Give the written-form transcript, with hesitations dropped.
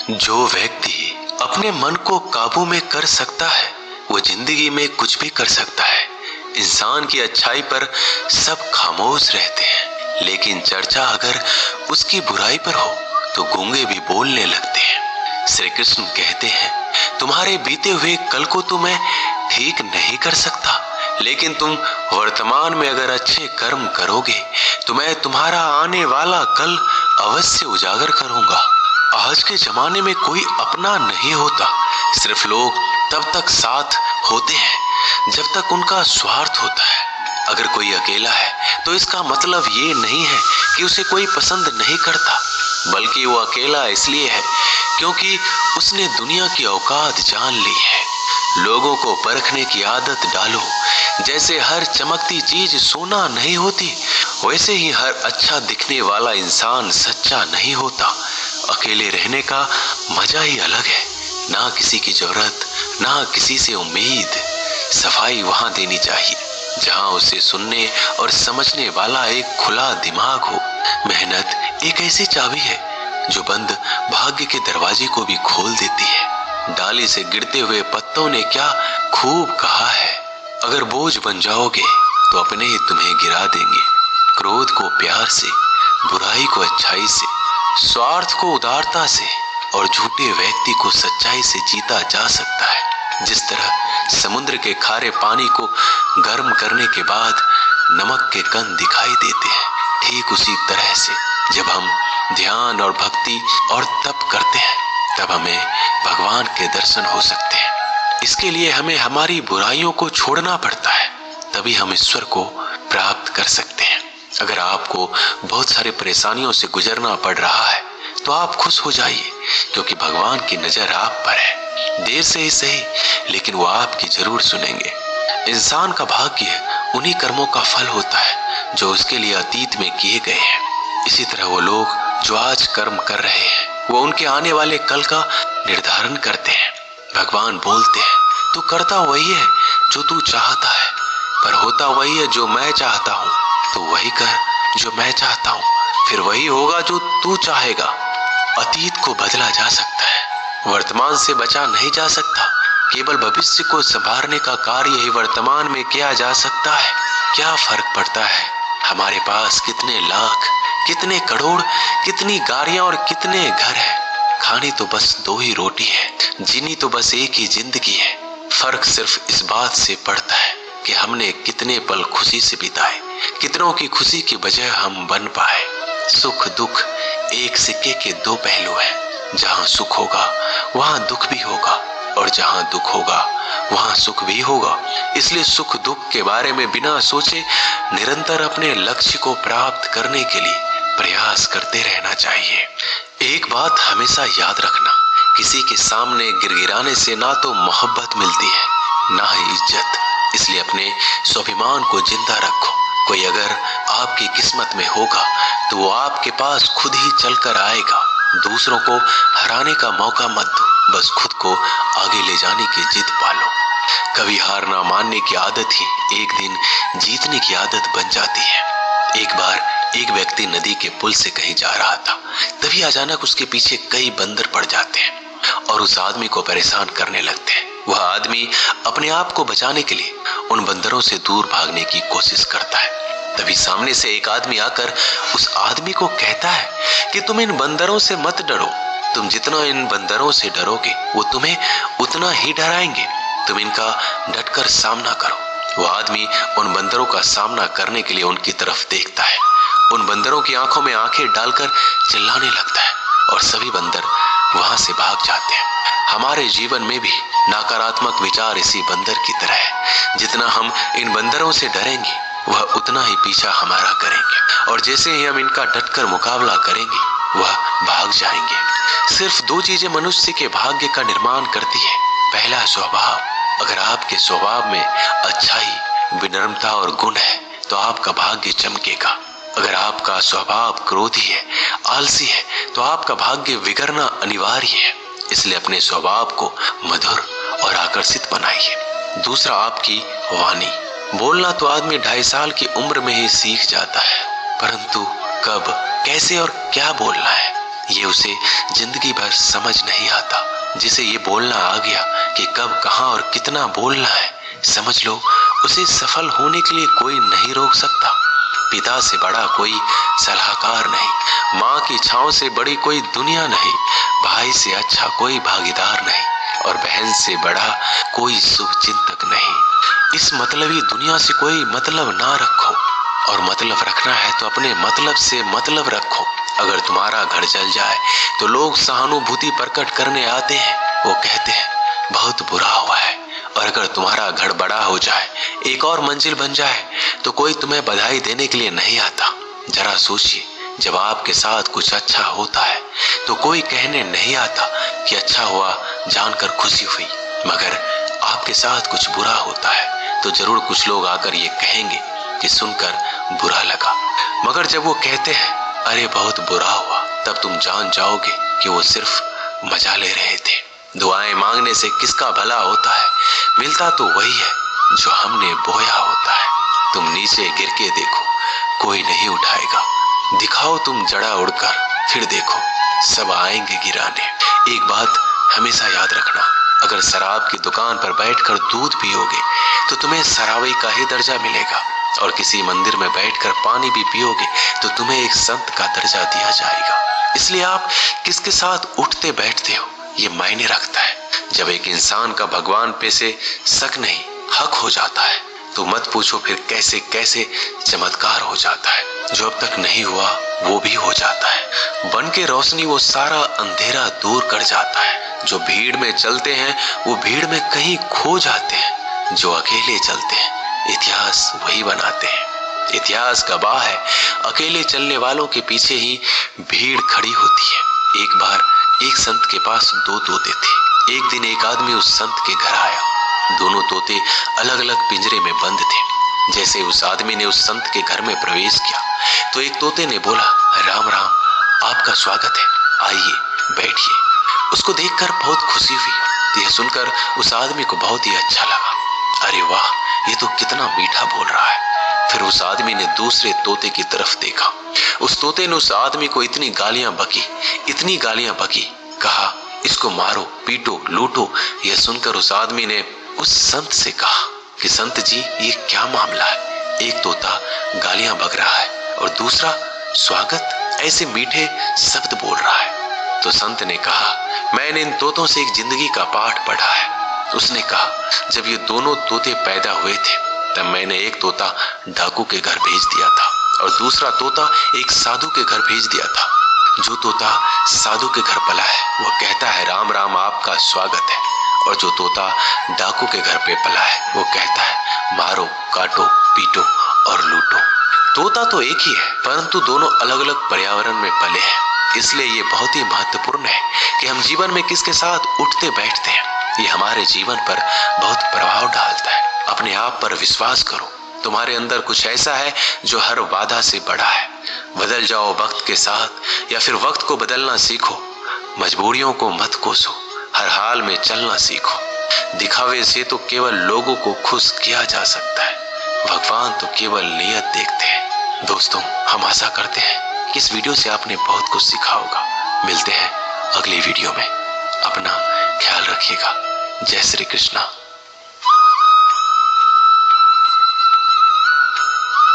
जो व्यक्ति अपने मन को काबू में कर सकता है वो जिंदगी में कुछ भी कर सकता है। इंसान की अच्छाई पर सब खामोश रहते हैं, लेकिन चर्चा अगर उसकी बुराई पर हो तो गूंगे भी बोलने लगते हैं। श्री कृष्ण कहते हैं, तुम्हारे बीते हुए कल को तो मैं ठीक नहीं कर सकता, लेकिन तुम वर्तमान में अगर अच्छे कर्म करोगे तो मैं तुम्हारा आने वाला कल अवश्य उजागर करूंगा। आज के जमाने में कोई अपना नहीं होता, सिर्फ लोग तब तक साथ होते हैं जब तक उनका स्वार्थ होता है। अगर कोई अकेला है तो इसका मतलब ये नहीं है कि उसे कोई पसंद नहीं करता, बल्कि वो अकेला इसलिए है क्योंकि उसने दुनिया की औकात जान ली है। लोगों को परखने की आदत डालो। जैसे हर चमकती चीज सोना नहीं होती, वैसे ही हर अच्छा दिखने वाला इंसान सच्चा नहीं होता। अकेले रहने का मजा ही अलग है, ना किसी की जरूरत, ना किसी से उम्मीद। सफाई वहां देनी चाहिए जहां उसे सुनने और समझने वाला एक खुला दिमाग हो। मेहनत एक ऐसी चाबी है जो बंद भाग्य के दरवाजे को भी खोल देती है। डाली से गिरते हुए पत्तों ने क्या खूब कहा है, अगर बोझ बन जाओगे तो अपने ही तुम्हें गिरा देंगे। क्रोध को प्यार से, बुराई को अच्छाई से, स्वार्थ को उदारता से और झूठे व्यक्ति को सच्चाई से जीता जा सकता है। जिस तरह समुद्र के खारे पानी को गर्म करने के बाद नमक के कण दिखाई देते हैं, ठीक उसी तरह से जब हम ध्यान और भक्ति और तप करते हैं तब हमें भगवान के दर्शन हो सकते हैं। इसके लिए हमें हमारी बुराइयों को छोड़ना पड़ता है, तभी हम ईश्वर को प्राप्त कर सकते हैं। अगर आपको बहुत सारी परेशानियों से गुजरना पड़ रहा है तो आप खुश हो जाइए, क्योंकि भगवान की नजर आप पर है। देर से ही सही, लेकिन वो आपकी जरूर सुनेंगे। इंसान का भाग्य उन्हीं कर्मों का फल होता है जो उसके लिए अतीत में किए गए हैं। इसी तरह वो लोग जो आज कर्म कर रहे हैं वो उनके आने वाले कल का निर्धारण करते हैं। भगवान बोलते हैं, तू करता वही है जो तू चाहता है, पर होता वही है जो मैं चाहता हूँ। तो वही कर जो मैं चाहता हूँ, फिर वही होगा जो तू चाहेगा। अतीत को बदला जा सकता है, वर्तमान से बचा नहीं जा सकता। केवल भविष्य को संभालने का कार्य ही वर्तमान में किया जा सकता है। क्या फर्क पड़ता है हमारे पास कितने लाख, कितने करोड़, कितनी गाड़ियां और कितने घर है। खानी तो बस दो ही रोटी है, जीनी तो बस एक ही जिंदगी है। फर्क सिर्फ इस बात से पड़ता है कि हमने कितने पल खुशी से बिताए, कितनों की खुशी की वजह हम बन पाए। सुख दुख एक सिक्के के दो पहलू हैं। जहां सुख होगा वहां दुख भी होगा, और जहां दुख होगा वहां सुख भी होगा। इसलिए सुख दुख के बारे में बिना सोचे निरंतर अपने लक्ष्य को प्राप्त करने के लिए प्रयास करते रहना चाहिए। एक बात हमेशा याद रखना, किसी के सामने गिड़गिड़ाने से ना तो मोहब्बत मिलती है ना ही इज्जत। इसलिए अपने स्वाभिमान को जिंदा रखो। कोई अगर आपकी किस्मत में होगा तो वो आपके पास खुद ही चलकर आएगा। दूसरों को हराने का मौका मत दो, बस खुद को आगे ले जाने की जिद पालो। कभी हार ना मानने की आदत ही एक दिन जीतने की आदत बन जाती है। एक बार एक व्यक्ति नदी के पुल से कहीं जा रहा था, तभी अचानक उसके पीछे कई बंदर पड़ जाते हैं और उस आदमी को परेशान करने लगते हैं। वह आदमी अपने आप को बचाने के लिए उन बंदरों से दूर भागने की कोशिश करता है। तभी सामने से एक आदमी आकर उस आदमी को कहता है कि तुम इन बंदरों से मत डरो, तुम जितना इन बंदरों से डरोगे वो तुम्हें उतना ही डराएंगे। तुम इनका डटकर सामना करो। वो आदमी उन बंदरों का सामना करने के लिए उनकी तरफ देखता है, उन बंदरों की आंखों में आंखें डालकर चिल्लाने लगता है और सभी बंदर वहां से भाग जाते हैं। हमारे जीवन में भी नकारात्मक विचार इसी बंदर की तरह है। जितना हम इन बंदरों से डरेंगे वह उतना ही पीछा हमारा करेंगे, और जैसे ही हम इनका डटकर मुकाबला करेंगे वह भाग जाएंगे। सिर्फ दो चीजें मनुष्य के भाग्य का निर्माण करती है। पहला स्वभाव, अगर आपके स्वभाव में अच्छाई, विनम्रता और गुण है तो आपका भाग्य चमकेगा। अगर आपका स्वभाव क्रोधी है, आलसी है, तो आपका भाग्य बिगड़ना अनिवार्य है। इसलिए अपने स्वभाव को मधुर और आकर्षित बनाइए। दूसरा, आपकी वाणी। बोलना तो आदमी 2.5 साल की उम्र में ही सीख जाता है, परंतु कब, कैसे और क्या बोलना है ये उसे जिंदगी भर समझ नहीं आता। जिसे ये बोलना आ गया कि कब, कहां और कितना बोलना है, समझ लो उसे सफल होने के लिए कोई नहीं रोक सकता। पिता से बड़ा कोई सलाहकार नहीं, माँ की छांव से बड़ी कोई दुनिया नहीं, भाई से अच्छा कोई भागीदार नहीं और बहन से बड़ा कोई शुभ चिंतक नहीं। इस मतलबी दुनिया से कोई मतलब ना रखो, और मतलब रखना है तो अपने मतलब से मतलब रखो। अगर तुम्हारा घर जल जाए तो लोग सहानुभूति प्रकट करने आते हैं, वो कहते हैं बहुत बुरा हुआ है। और अगर तुम्हारा घर बड़ा हो जाए, एक और मंजिल बन जाए, तो कोई तुम्हें बधाई देने के लिए नहीं आता। जरा सोचिए, जब आपके साथ कुछ अच्छा होता है तो कोई कहने नहीं आता कि अच्छा हुआ, जानकर खुशी हुई। मगर आपके साथ कुछ बुरा होता है तो जरूर कुछ लोग आकर ये कहेंगे कि सुनकर बुरा लगा। मगर जब वो कहते हैं अरे बहुत बुरा हुआ, तब तुम जान जाओगे कि वो सिर्फ मजा ले रहे थे। दुआएं मांगने से किसका भला होता है, मिलता तो वही है जो हमने बोया होता है। तुम नीचे गिर के देखो, कोई नहीं उठाएगा। दिखाओ तुम जड़ा उड़कर, फिर देखो सब आएंगे गिराने। एक बात हमेशा याद रखना, अगर शराब की दुकान पर बैठकर दूध पियोगे तो तुम्हें शराबी का ही दर्जा मिलेगा, और किसी मंदिर में बैठकर पानी भी पियोगे तो तुम्हें एक संत का दर्जा दिया जाएगा। इसलिए आप किसके साथ उठते बैठते हो ये मायने रखता है। जब एक इंसान का भगवान पे से शक नहीं हक हो जाता है तो मत पूछो फिर कैसे कैसे चमत्कार हो जाता है। जो अब तक नहीं हुआ वो भी हो जाता है। बन के रोशनी वो सारा अंधेरा दूर कर जाता है। जो भीड़ में चलते हैं वो भीड़ में कहीं खो जाते हैं। जो अकेले चलते हैं इतिहास वही बनाते हैं। इतिहास गवाह है, अकेले चलने वालों के पीछे ही भीड़ खड़ी होती है। एक बार एक संत के पास 2 तोते थे। एक दिन एक आदमी उस संत के घर आया। दोनों तोते अलग अलग पिंजरे में बंद थे। जैसे उस आदमी ने उस संत के घर में प्रवेश किया तो एक तोते ने बोला, राम राम, आपका स्वागत है, आइए बैठिए। उसको देखकर बहुत खुशी हुई। यह सुनकर उस आदमी को बहुत ही अच्छा लगा। अरे वाह, ये तो कितना मीठा बोल रहा है। फिर उस आदमी ने दूसरे तोते की तरफ देखा। उस तोते ने उस आदमी को इतनी गालियां बकी, कहा इसको मारो, पीटो, लूटो। यह सुनकर उस आदमी ने उस संत से कहा कि संत जी, ये क्या मामला है? एक तोता गालियां बक रहा है और दूसरा स्वागत ऐसे मीठे शब्द बोल रहा है। तो संत ने कहा, मैंने इन तोतों से एक जिंदगी का पाठ पढ़ा है। उसने कहा, जब ये दोनों तोते पैदा हुए थे तब मैंने एक तोता डाकू के घर भेज दिया था और दूसरा तोता एक साधु के घर भेज दिया था। जो तोता साधु के घर पला है वो कहता है राम राम, आपका स्वागत है, और जो तोता डाकू के घर पे पला है वो कहता है मारो, काटो, पीटो और लूटो। तोता तो एक ही है परंतु दोनों अलग अलग पर्यावरण में पले हैं। इसलिए ये बहुत ही महत्वपूर्ण है कि हम जीवन में किसके साथ उठते बैठते हैं। ये हमारे जीवन पर बहुत प्रभाव डालता है। अपने आप पर विश्वास करो, तुम्हारे अंदर कुछ ऐसा है जो हर बाधा से बड़ा है। बदल जाओ वक्त के साथ या फिर वक्त को बदलना सीखो। मजबूरियों को मत कोसो, हर हाल में चलना सीखो। दिखावे से तो केवल लोगों को खुश किया जा सकता है, भगवान तो केवल नियत देखते हैं। दोस्तों, हम आशा करते हैं कि इस वीडियो से आपने बहुत कुछ सीखा होगा। मिलते हैं अगली वीडियो में। अपना ख्याल रखिएगा। जय श्री कृष्णा।